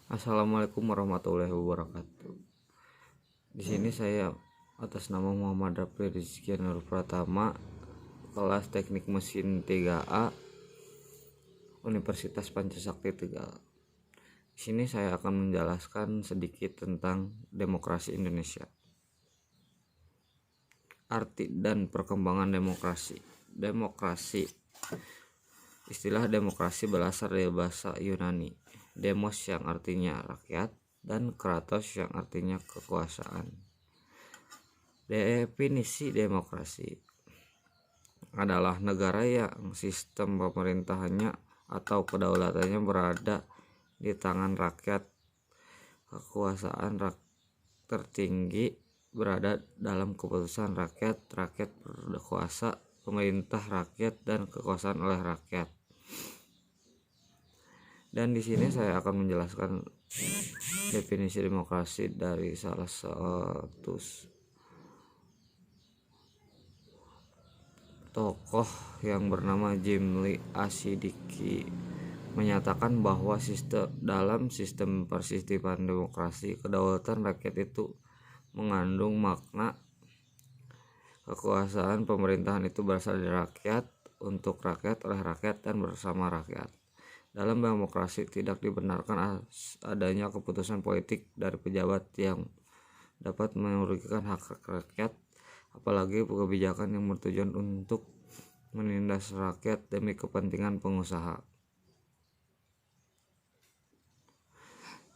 Assalamualaikum warahmatullahi wabarakatuh. Di sini saya atas nama Muhammad Rafli Rizky Nur Pratama, kelas Teknik Mesin 3A, Universitas Pancasakti Tegal. Di sini saya akan menjelaskan sedikit tentang demokrasi Indonesia. Arti dan perkembangan demokrasi. Demokrasi. Istilah demokrasi berasal dari bahasa Yunani, demos yang artinya rakyat dan kratos yang artinya kekuasaan. Definisi demokrasi adalah negara yang sistem pemerintahannya atau kedaulatannya berada di tangan rakyat. Kekuasaan tertinggi berada dalam keputusan rakyat, rakyat berkuasa, pemerintah rakyat, dan kekuasaan oleh rakyat. Dan di sini saya akan menjelaskan definisi demokrasi dari salah satu tokoh yang bernama Jim Lee Asidiki, menyatakan bahwa dalam sistem persistifan demokrasi, kedaulatan rakyat itu mengandung makna kekuasaan pemerintahan itu berasal dari rakyat, untuk rakyat, oleh rakyat, dan bersama rakyat. Dalam demokrasi tidak dibenarkan adanya keputusan politik dari pejabat yang dapat merugikan hak rakyat, apalagi kebijakan yang bertujuan untuk menindas rakyat demi kepentingan pengusaha.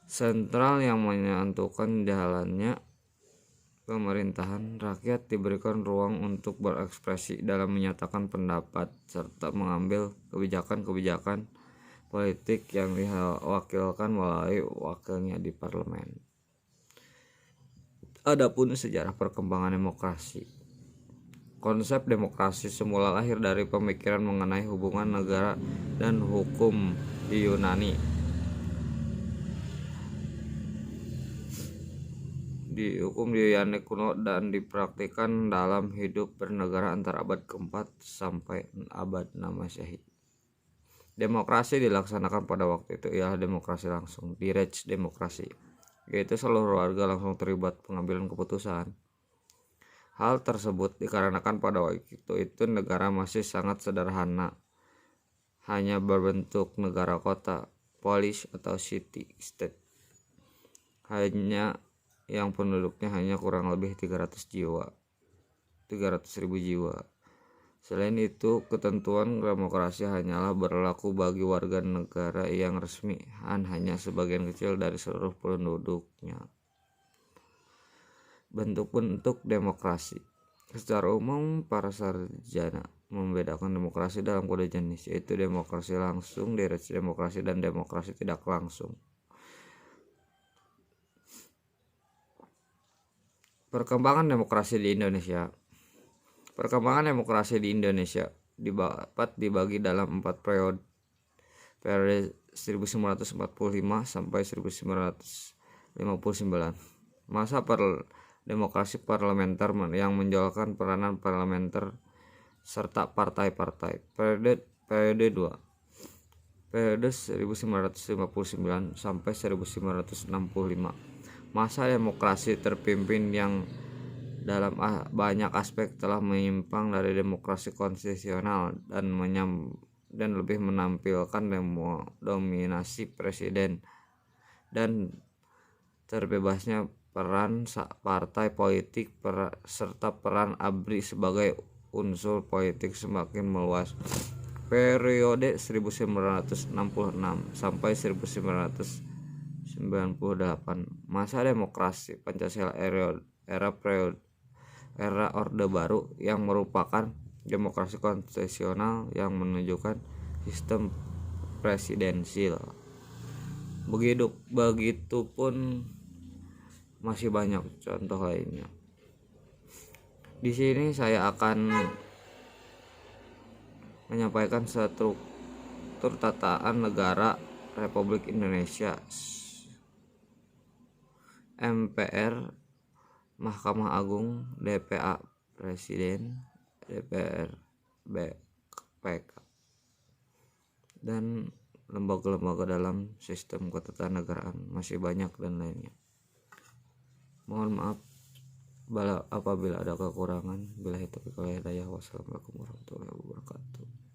Sentral yang menentukan jalannya pemerintahan, rakyat diberikan ruang untuk berekspresi dalam menyatakan pendapat serta mengambil kebijakan-kebijakan politik yang diwakilkan melalui wakilnya di parlemen. Adapun sejarah perkembangan demokrasi. Konsep demokrasi semula lahir dari pemikiran mengenai hubungan negara dan hukum di Yunani. Di kuno dan dipraktikkan dalam hidup bernegara antara abad ke-4 sampai abad Masehi. Demokrasi dilaksanakan pada waktu itu ialah demokrasi langsung, direct demokrasi, yaitu seluruh warga langsung terlibat pengambilan keputusan. Hal tersebut dikarenakan pada waktu itu negara masih sangat sederhana, hanya berbentuk negara kota, polis atau city state, hanya yang penduduknya hanya kurang lebih 300.000 jiwa. Selain itu, ketentuan demokrasi hanyalah berlaku bagi warga negara yang resmi dan hanya sebagian kecil dari seluruh penduduknya. Bentuk-bentuk demokrasi. Secara umum, para sarjana membedakan demokrasi dalam kode jenis, yaitu demokrasi langsung, direct demokrasi, dan demokrasi tidak langsung. Perkembangan demokrasi di Indonesia. Perkembangan demokrasi di Indonesia dapat dibagi dalam 4 periode 1945 sampai 1959. Masa demokrasi parlementer yang menjalankan peranan parlementer serta partai-partai. Periode 2. Periode 1959 sampai 1965. Masa demokrasi terpimpin yang dalam banyak aspek telah menyimpang dari demokrasi konstitusional dan lebih menampilkan dominasi presiden dan terbebasnya peran partai politik serta peran ABRI sebagai unsur politik semakin meluas. Periode 1966 sampai 1998. Masa demokrasi Pancasila era Orde Baru yang merupakan demokrasi konstitusional yang menunjukkan sistem presidensil. Begitupun masih banyak contoh lainnya. Di sini saya akan menyampaikan struktur tataan negara Republik Indonesia. MPR, Mahkamah Agung, DPA Presiden, DPR, BPK, dan lembaga-lembaga dalam sistem ketatanegaraan masih banyak dan lainnya. Mohon maaf apabila ada kekurangan. Billahi taufiq wal hidayah. Wassalamualaikum warahmatullahi wabarakatuh.